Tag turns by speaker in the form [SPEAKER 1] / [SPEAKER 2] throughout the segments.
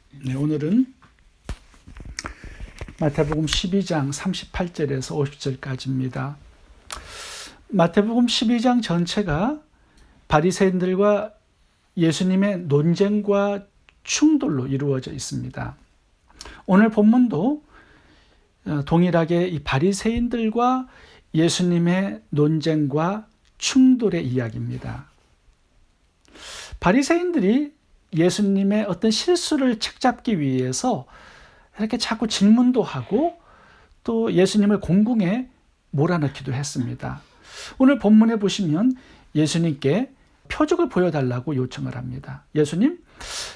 [SPEAKER 1] 네, 오늘은 마태복음 12장 38절에서 50절까지입니다. 마태복음 12장 전체가 바리새인들과 예수님의 논쟁과 충돌로 이루어져 있습니다. 오늘 본문도 동일하게 이 바리새인들과 예수님의 논쟁과 충돌의 이야기입니다. 바리새인들이 예수님의 어떤 실수를 책잡기 위해서 이렇게 자꾸 질문도 하고 또 예수님을 공궁에 몰아넣기도 했습니다. 오늘 본문에 보시면 예수님께 표적을 보여달라고 요청을 합니다. 예수님,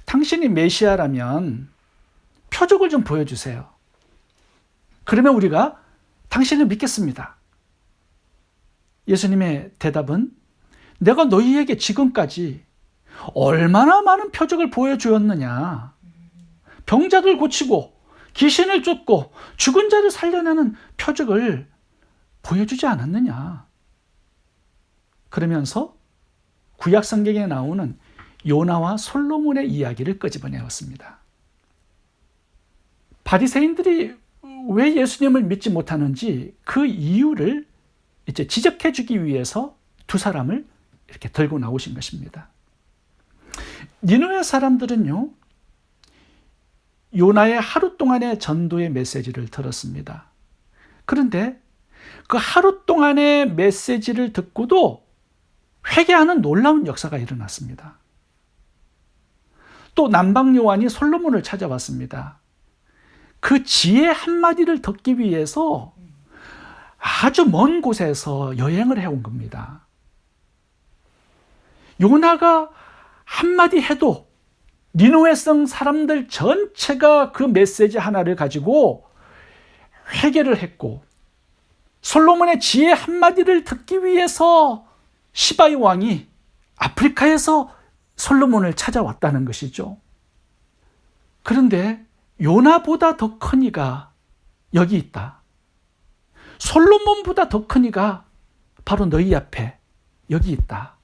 [SPEAKER 1] 당신이 메시아라면 표적을 좀 보여주세요. 그러면 우리가 당신을 믿겠습니다. 예수님의 대답은 내가 너희에게 지금까지 얼마나 많은 표적을 보여주었느냐. 병자들 고치고 귀신을 쫓고 죽은 자를 살려내는 표적을 보여주지 않았느냐. 그러면서 구약 성경에 나오는 요나와 솔로몬의 이야기를 끄집어내었습니다. 바리새인들이 왜 예수님을 믿지 못하는지 그 이유를 이제 지적해 주기 위해서 두 사람을 이렇게 들고 나오신 것입니다. 니느웨 사람들은요, 요나의 하루 동안의 전도의 메시지를 들었습니다. 그런데 그 하루 동안의 메시지를 듣고도 회개하는 놀라운 역사가 일어났습니다. 또 남방 요한이 솔로몬을 찾아왔습니다. 그 지혜 한마디를 듣기 위해서 아주 먼 곳에서 여행을 해온 겁니다. 요나가 한마디 해도 니느웨 성 사람들 전체가 그 메시지 하나를 가지고 회개를 했고, 솔로몬의 지혜 한마디를 듣기 위해서 시바의 왕이 아프리카에서 솔로몬을 찾아왔다는 것이죠. 그런데 요나보다 더 큰 이가 여기 있다. 솔로몬보다 더 큰 이가 바로 너희 앞에 여기 있다.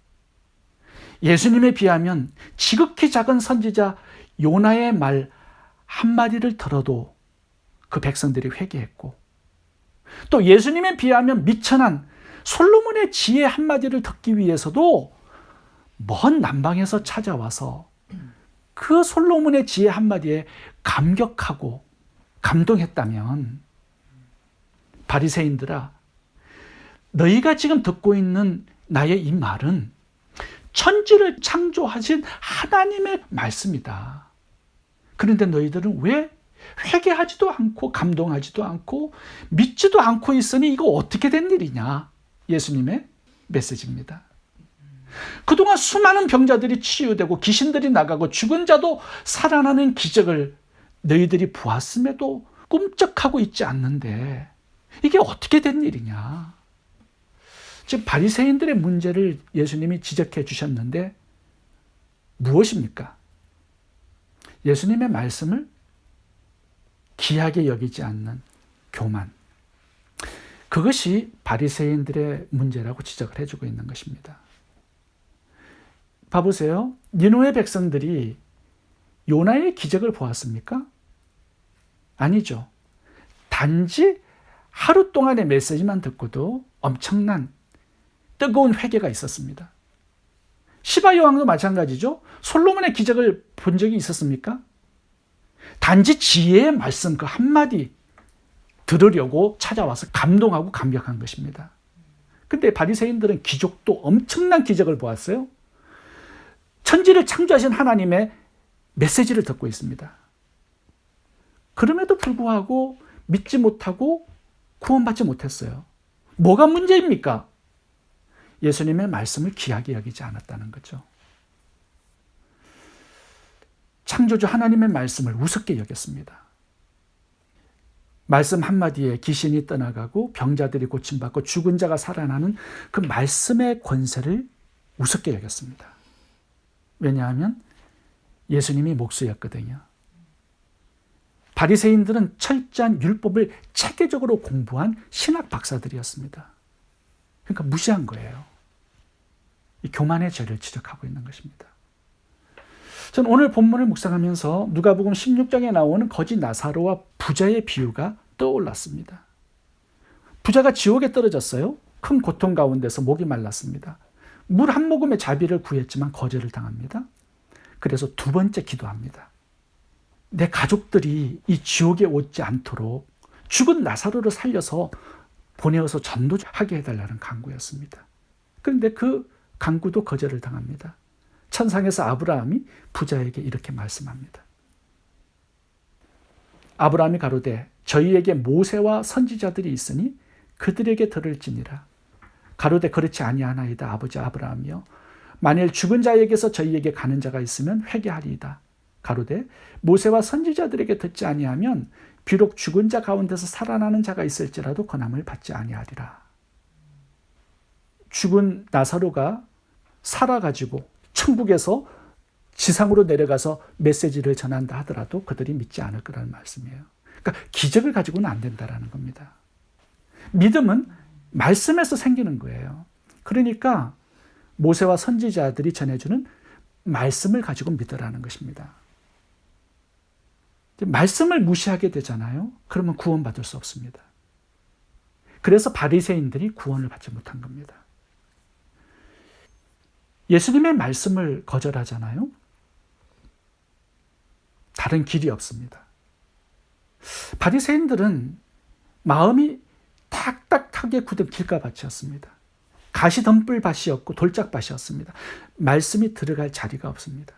[SPEAKER 1] 예수님에 비하면 지극히 작은 선지자 요나의 말 한마디를 들어도 그 백성들이 회개했고, 또 예수님에 비하면 미천한 솔로몬의 지혜 한마디를 듣기 위해서도 먼 남방에서 찾아와서 그 솔로몬의 지혜 한마디에 감격하고 감동했다면, 바리새인들아, 너희가 지금 듣고 있는 나의 이 말은 천지를 창조하신 하나님의 말씀이다. 그런데 너희들은 왜 회개하지도 않고 감동하지도 않고 믿지도 않고 있으니 이거 어떻게 된 일이냐? 예수님의 메시지입니다. 그동안 수많은 병자들이 치유되고 귀신들이 나가고 죽은 자도 살아나는 기적을 너희들이 보았음에도 꿈쩍하고 있지 않는데 이게 어떻게 된 일이냐? 지금 바리새인들의 문제를 예수님이 지적해 주셨는데 무엇입니까? 예수님의 말씀을 귀하게 여기지 않는 교만. 그것이 바리새인들의 문제라고 지적을 해주고 있는 것입니다. 봐보세요. 니느웨 백성들이 요나의 기적을 보았습니까? 아니죠. 단지 하루 동안의 메시지만 듣고도 엄청난 뜨거운 회개가 있었습니다. 시바 여왕도 마찬가지죠. 솔로몬의 기적을 본 적이 있었습니까? 단지 지혜의 말씀 그 한마디 들으려고 찾아와서 감동하고 감격한 것입니다. 근데 바리새인들은 기적도 엄청난 기적을 보았어요. 천지를 창조하신 하나님의 메시지를 듣고 있습니다. 그럼에도 불구하고 믿지 못하고 구원받지 못했어요. 뭐가 문제입니까? 예수님의 말씀을 귀하게 여기지 않았다는 거죠. 창조주 하나님의 말씀을 우습게 여겼습니다. 말씀 한마디에 귀신이 떠나가고 병자들이 고침받고 죽은 자가 살아나는 그 말씀의 권세를 우습게 여겼습니다. 왜냐하면 예수님이 목수였거든요. 바리새인들은 철저한 율법을 체계적으로 공부한 신학 박사들이었습니다. 그러니까 무시한 거예요. 이 교만의 죄를 지적하고 있는 것입니다. 저는 오늘 본문을 묵상하면서 누가복음 16장에 나오는 거지 나사로와 부자의 비유가 떠올랐습니다. 부자가 지옥에 떨어졌어요. 큰 고통 가운데서 목이 말랐습니다. 물 한 모금의 자비를 구했지만 거절을 당합니다. 그래서 두 번째 기도합니다. 내 가족들이 이 지옥에 오지 않도록 죽은 나사로를 살려서 보내어서 전도하게 해달라는 간구였습니다. 그런데 그 간구도 거절을 당합니다. 천상에서 아브라함이 부자에게 이렇게 말씀합니다. 아브라함이 가로되 저희에게 모세와 선지자들이 있으니 그들에게 들을지니라. 가로되 그렇지 아니하나이다 아버지 아브라함이여. 만일 죽은 자에게서 저희에게 가는 자가 있으면 회개하리이다. 가로되 모세와 선지자들에게 듣지 아니하면 비록 죽은 자 가운데서 살아나는 자가 있을지라도 권함을 받지 아니하리라. 죽은 나사로가 살아가지고 천국에서 지상으로 내려가서 메시지를 전한다 하더라도 그들이 믿지 않을 거라는 말씀이에요. 그러니까 기적을 가지고는 안 된다라는 겁니다. 믿음은 말씀에서 생기는 거예요. 그러니까 모세와 선지자들이 전해주는 말씀을 가지고 믿으라는 것입니다. 말씀을 무시하게 되잖아요. 그러면 구원받을 수 없습니다. 그래서 바리새인들이 구원을 받지 못한 겁니다. 예수님의 말씀을 거절하잖아요. 다른 길이 없습니다. 바리새인들은 마음이 딱딱하게 굳은 길가밭이었습니다. 가시덤불 밭이었고 돌짝밭이었습니다. 말씀이 들어갈 자리가 없습니다.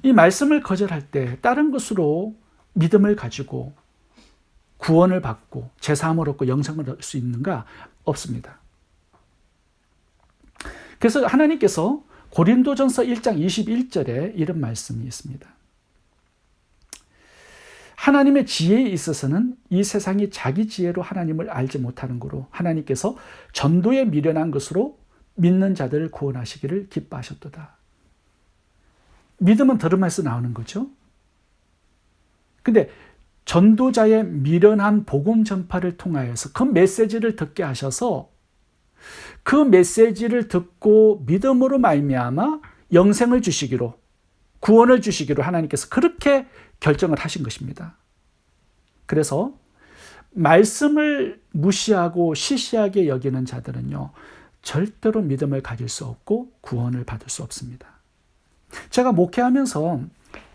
[SPEAKER 1] 이 말씀을 거절할 때 다른 것으로 믿음을 가지고 구원을 받고 제사함을 얻고 영생을 얻을 수 있는가? 없습니다. 그래서 하나님께서 고린도전서 1장 21절에 이런 말씀이 있습니다. 하나님의 지혜에 있어서는 이 세상이 자기 지혜로 하나님을 알지 못하는 거로 하나님께서 전도에 미련한 것으로 믿는 자들을 구원하시기를 기뻐하셨도다. 믿음은 들음에서 나오는 거죠. 근데 전도자의 미련한 복음 전파를 통하여서 그 메시지를 듣게 하셔서 그 메시지를 듣고 믿음으로 말미암아 영생을 주시기로 구원을 주시기로 하나님께서 그렇게 결정을 하신 것입니다. 그래서 말씀을 무시하고 시시하게 여기는 자들은요, 절대로 믿음을 가질 수 없고 구원을 받을 수 없습니다. 제가 목회하면서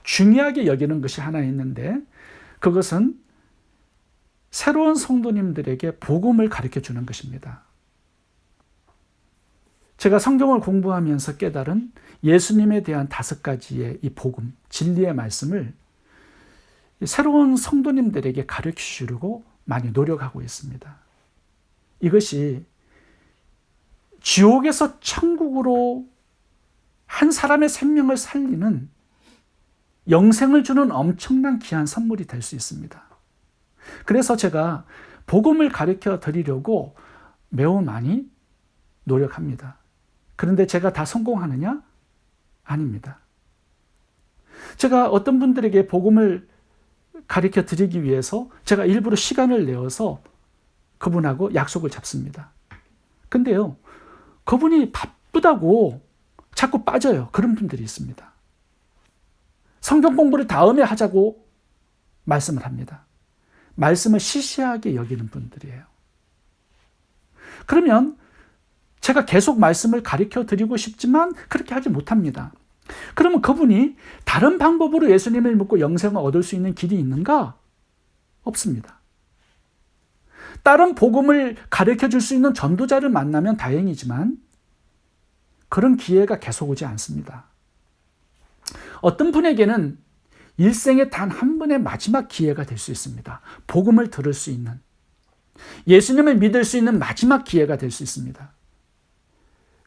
[SPEAKER 1] 중요하게 여기는 것이 하나 있는데 그것은 새로운 성도님들에게 복음을 가르쳐 주는 것입니다. 제가 성경을 공부하면서 깨달은 예수님에 대한 5가지의 이 복음, 진리의 말씀을 새로운 성도님들에게 가르쳐 주려고 많이 노력하고 있습니다. 이것이 지옥에서 천국으로 한 사람의 생명을 살리는 영생을 주는 엄청난 귀한 선물이 될 수 있습니다. 그래서 제가 복음을 가르쳐 드리려고 매우 많이 노력합니다. 그런데 제가 다 성공하느냐? 아닙니다. 제가 어떤 분들에게 복음을 가르쳐 드리기 위해서 제가 일부러 시간을 내어서 그분하고 약속을 잡습니다. 근데요, 그분이 바쁘다고 자꾸 빠져요. 그런 분들이 있습니다. 성경 공부를 다음에 하자고 말씀을 합니다. 말씀을 시시하게 여기는 분들이에요. 그러면 제가 계속 말씀을 가르쳐 드리고 싶지만 그렇게 하지 못합니다. 그러면 그분이 다른 방법으로 예수님을 믿고 영생을 얻을 수 있는 길이 있는가? 없습니다. 다른 복음을 가르쳐 줄 수 있는 전도자를 만나면 다행이지만 그런 기회가 계속 오지 않습니다. 어떤 분에게는 일생에 단 한 번의 마지막 기회가 될 수 있습니다. 복음을 들을 수 있는, 예수님을 믿을 수 있는 마지막 기회가 될 수 있습니다.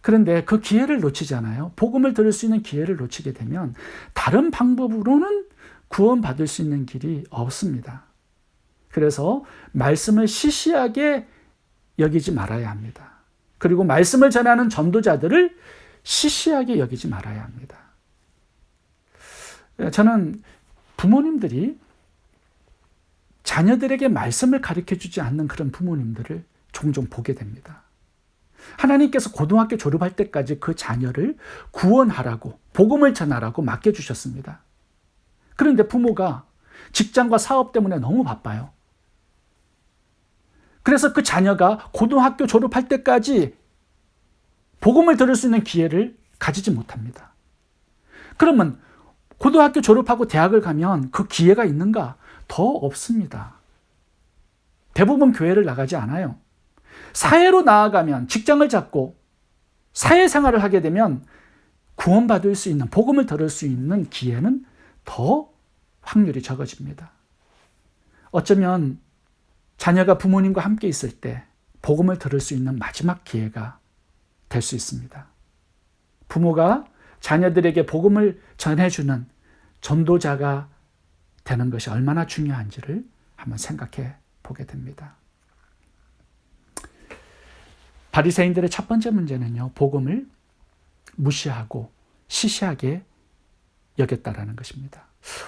[SPEAKER 1] 그런데 그 기회를 놓치잖아요. 복음을 들을 수 있는 기회를 놓치게 되면 다른 방법으로는 구원받을 수 있는 길이 없습니다. 그래서 말씀을 시시하게 여기지 말아야 합니다. 그리고 말씀을 전하는 전도자들을 시시하게 여기지 말아야 합니다. 저는 부모님들이 자녀들에게 말씀을 가르쳐 주지 않는 그런 부모님들을 종종 보게 됩니다. 하나님께서 고등학교 졸업할 때까지 그 자녀를 구원하라고, 복음을 전하라고 맡겨주셨습니다. 그런데 부모가 직장과 사업 때문에 너무 바빠요. 그래서 그 자녀가 고등학교 졸업할 때까지 복음을 들을 수 있는 기회를 가지지 못합니다. 그러면 고등학교 졸업하고 대학을 가면 그 기회가 있는가? 더 없습니다. 대부분 교회를 나가지 않아요. 사회로 나아가면, 직장을 잡고 사회생활을 하게 되면 구원받을 수 있는, 복음을 들을 수 있는 기회는 더 확률이 적어집니다. 어쩌면 자녀가 부모님과 함께 있을 때 복음을 들을 수 있는 마지막 기회가 될 수 있습니다. 부모가 자녀들에게 복음을 전해주는 전도자가 되는 것이 얼마나 중요한지를 한번 생각해 보게 됩니다. 바리새인들의 첫 번째 문제는요, 복음을 무시하고 시시하게 여겼다라는 것입니다.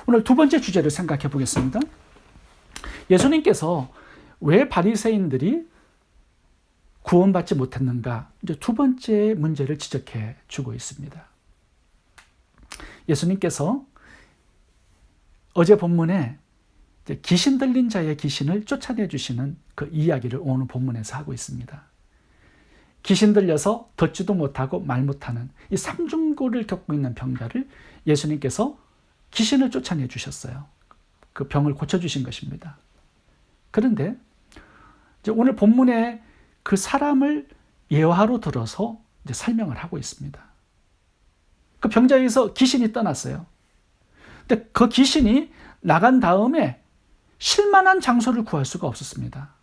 [SPEAKER 1] 오늘 두 번째 주제를 생각해 보겠습니다. 예수님께서 왜 바리새인들이 구원받지 못했는가? 이제 두 번째 문제를 지적해 주고 있습니다. 예수님께서 어제 본문에 귀신 들린 자의 귀신을 쫓아내 주시는 그 이야기를 오늘 본문에서 하고 있습니다. 귀신 들려서 듣지도 못하고 말 못하는 이 삼중고를 겪고 있는 병자를 예수님께서 귀신을 쫓아내 주셨어요. 그 병을 고쳐주신 것입니다. 그런데 이제 오늘 본문에 그 사람을 예화로 들어서 이제 설명을 하고 있습니다. 그 병자에서 귀신이 떠났어요. 근데 그 귀신이 나간 다음에 쉴 만한 장소를 구할 수가 없었습니다.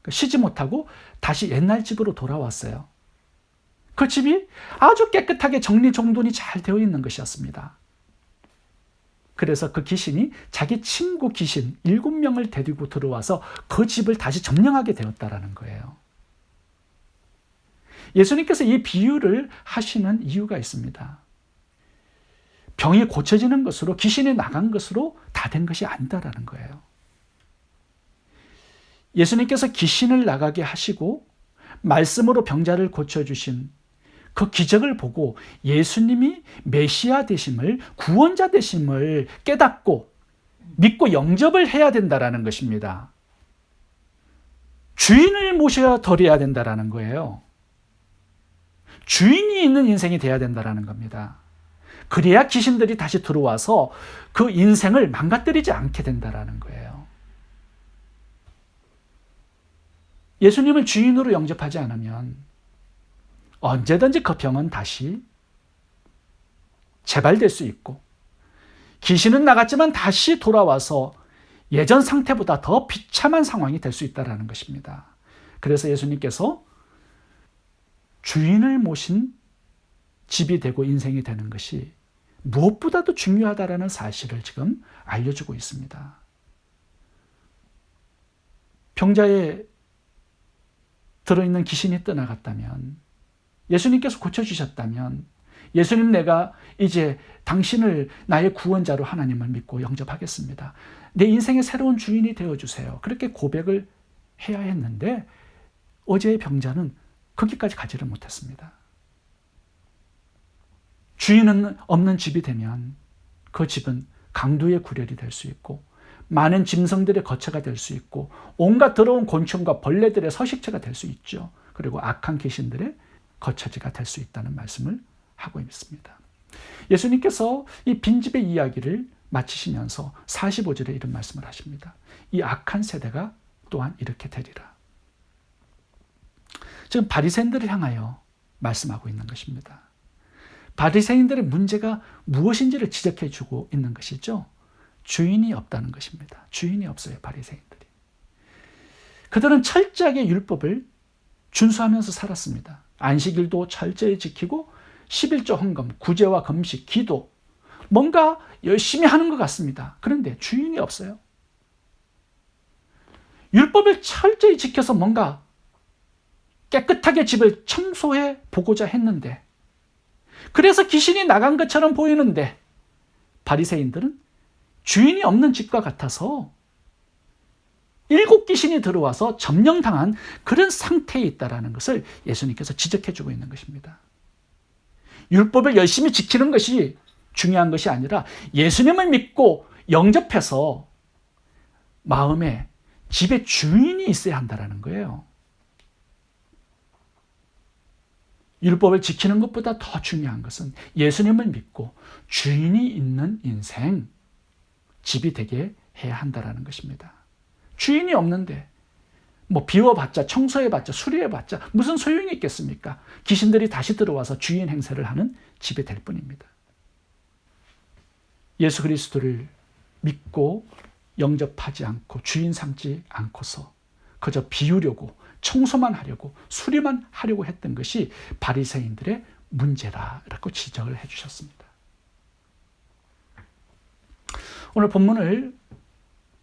[SPEAKER 1] 쉬지 못하고 다시 옛날 집으로 돌아왔어요. 그 집이 아주 깨끗하게 정리정돈이 잘 되어 있는 것이었습니다. 그래서 그 귀신이 자기 친구 귀신 7명을 데리고 들어와서 그 집을 다시 점령하게 되었다라는 거예요. 예수님께서 이 비유를 하시는 이유가 있습니다. 병이 고쳐지는 것으로, 귀신이 나간 것으로 다 된 것이 아니다라는 거예요. 예수님께서 귀신을 나가게 하시고 말씀으로 병자를 고쳐주신 그 기적을 보고 예수님이 메시아 되심을, 구원자 되심을 깨닫고 믿고 영접을 해야 된다라는 것입니다. 주인을 모셔야 덜해야 된다라는 거예요. 주인이 있는 인생이 돼야 된다라는 겁니다. 그래야 귀신들이 다시 들어와서 그 인생을 망가뜨리지 않게 된다라는 거예요. 예수님을 주인으로 영접하지 않으면 언제든지 그 병은 다시 재발될 수 있고, 귀신은 나갔지만 다시 돌아와서 예전 상태보다 더 비참한 상황이 될 수 있다는 것입니다. 그래서 예수님께서 주인을 모신 집이 되고 인생이 되는 것이 무엇보다도 중요하다는 사실을 지금 알려주고 있습니다. 병자에 들어있는 귀신이 떠나갔다면, 예수님께서 고쳐주셨다면, 예수님, 내가 이제 당신을 나의 구원자로 하나님을 믿고 영접하겠습니다. 내 인생의 새로운 주인이 되어주세요. 그렇게 고백을 해야 했는데 어제의 병자는 거기까지 가지를 못했습니다. 주인은 없는 집이 되면 그 집은 강도의 구렬이 될 수 있고, 많은 짐승들의 거처가 될 수 있고, 온갖 더러운 곤충과 벌레들의 서식처가 될 수 있죠. 그리고 악한 귀신들의 거처지가 될 수 있다는 말씀을 하고 있습니다. 예수님께서 이 빈집의 이야기를 마치시면서 45절에 이런 말씀을 하십니다. 이 악한 세대가 또한 이렇게 되리라. 지금 바리새인들을 향하여 말씀하고 있는 것입니다. 바리새인들의 문제가 무엇인지를 지적해 주고 있는 것이죠. 주인이 없다는 것입니다. 주인이 없어요, 바리새인들이. 그들은 철저하게 율법을 준수하면서 살았습니다. 안식일도 철저히 지키고 11조 헌금, 구제와 금식, 기도, 뭔가 열심히 하는 것 같습니다. 그런데 주인이 없어요. 율법을 철저히 지켜서 뭔가 깨끗하게 집을 청소해 보고자 했는데, 그래서 귀신이 나간 것처럼 보이는데, 바리새인들은 주인이 없는 집과 같아서 7 귀신이 들어와서 점령당한 그런 상태에 있다는 것을 예수님께서 지적해주고 있는 것입니다. 율법을 열심히 지키는 것이 중요한 것이 아니라 예수님을 믿고 영접해서 마음에 집에 주인이 있어야 한다는 거예요. 율법을 지키는 것보다 더 중요한 것은 예수님을 믿고 주인이 있는 인생, 집이 되게 해야 한다는 것입니다. 주인이 없는데 뭐 비워봤자 청소해봤자 수리해봤자 무슨 소용이 있겠습니까? 귀신들이 다시 들어와서 주인 행세를 하는 집이 될 뿐입니다. 예수 그리스도를 믿고 영접하지 않고 주인 삼지 않고서 그저 비우려고 청소만 하려고 수리만 하려고 했던 것이 바리새인들의 문제라고 지적을 해주셨습니다. 오늘 본문을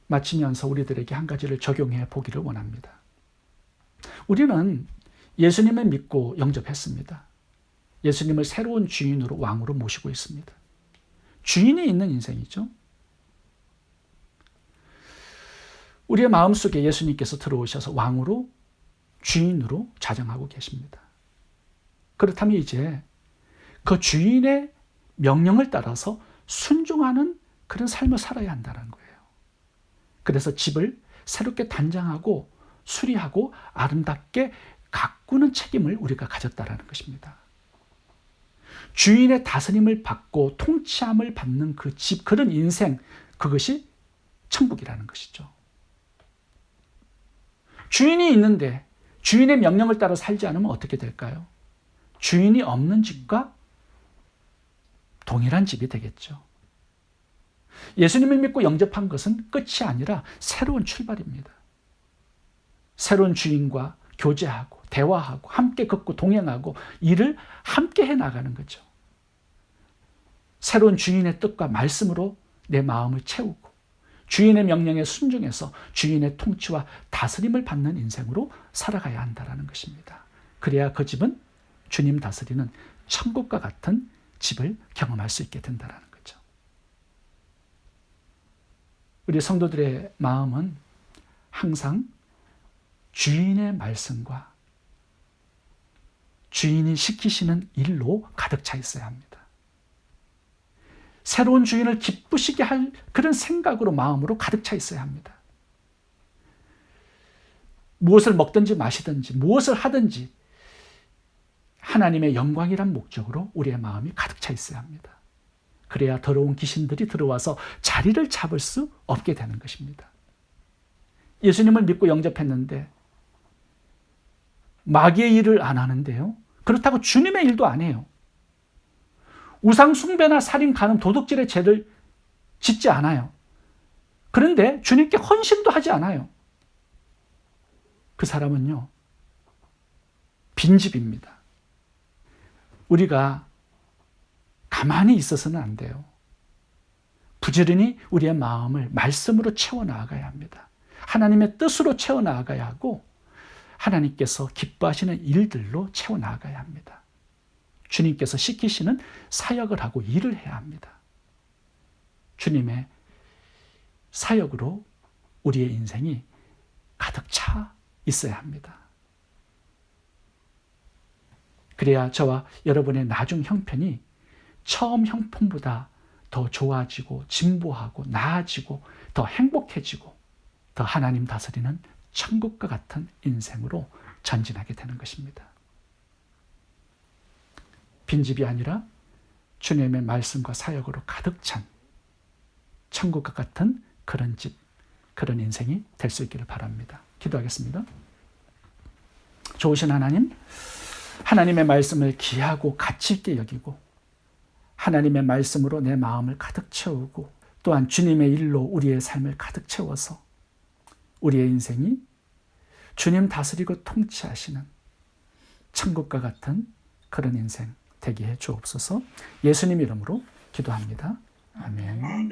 [SPEAKER 1] 마치면서 우리들에게 한 가지를 적용해 보기를 원합니다. 우리는 예수님을 믿고 영접했습니다. 예수님을 새로운 주인으로 왕으로 모시고 있습니다. 주인이 있는 인생이죠. 우리의 마음속에 예수님께서 들어오셔서 왕으로 주인으로 자정하고 계십니다. 그렇다면 이제 그 주인의 명령을 따라서 순종하는 그런 삶을 살아야 한다는 거예요. 그래서 집을 새롭게 단장하고 수리하고 아름답게 가꾸는 책임을 우리가 가졌다는 것입니다. 주인의 다스림을 받고 통치함을 받는 그 집, 그런 인생, 그것이 천국이라는 것이죠. 주인이 있는데 주인의 명령을 따라 살지 않으면 어떻게 될까요? 주인이 없는 집과 동일한 집이 되겠죠. 예수님을 믿고 영접한 것은 끝이 아니라 새로운 출발입니다. 새로운 주인과 교제하고 대화하고 함께 걷고 동행하고 일을 함께 해나가는 거죠. 새로운 주인의 뜻과 말씀으로 내 마음을 채우고 주인의 명령에 순종해서 주인의 통치와 다스림을 받는 인생으로 살아가야 한다는 것입니다. 그래야 그 집은 주님 다스리는 천국과 같은 집을 경험할 수 있게 된다는 거죠. 우리 성도들의 마음은 항상 주인의 말씀과 주인이 시키시는 일로 가득 차 있어야 합니다. 새로운 주인을 기쁘시게 할 그런 생각으로 마음으로 가득 차 있어야 합니다. 무엇을 먹든지 마시든지 무엇을 하든지 하나님의 영광이란 목적으로 우리의 마음이 가득 차 있어야 합니다. 그래야 더러운 귀신들이 들어와서 자리를 잡을 수 없게 되는 것입니다. 예수님을 믿고 영접했는데 마귀의 일을 안 하는데요. 그렇다고 주님의 일도 안 해요. 우상 숭배나 살인, 간음, 도둑질의 죄를 짓지 않아요. 그런데 주님께 헌신도 하지 않아요. 그 사람은요, 빈집입니다. 우리가 가만히 있어서는 안 돼요. 부지런히 우리의 마음을 말씀으로 채워나가야 합니다. 하나님의 뜻으로 채워나가야 하고 하나님께서 기뻐하시는 일들로 채워나가야 합니다. 주님께서 시키시는 사역을 하고 일을 해야 합니다. 주님의 사역으로 우리의 인생이 가득 차 있어야 합니다. 그래야 저와 여러분의 나중 형편이 처음 형편보다 더 좋아지고 진보하고 나아지고 더 행복해지고 더 하나님 다스리는 천국과 같은 인생으로 전진하게 되는 것입니다. 빈집이 아니라 주님의 말씀과 사역으로 가득 찬 천국과 같은 그런 집, 그런 인생이 될 수 있기를 바랍니다. 기도하겠습니다. 좋으신 하나님, 하나님의 말씀을 귀하고 가치 있게 여기고 하나님의 말씀으로 내 마음을 가득 채우고 또한 주님의 일로 우리의 삶을 가득 채워서 우리의 인생이 주님 다스리고 통치하시는 천국과 같은 그런 인생 되게 해 주옵소서. 예수님 이름으로 기도합니다. 아멘.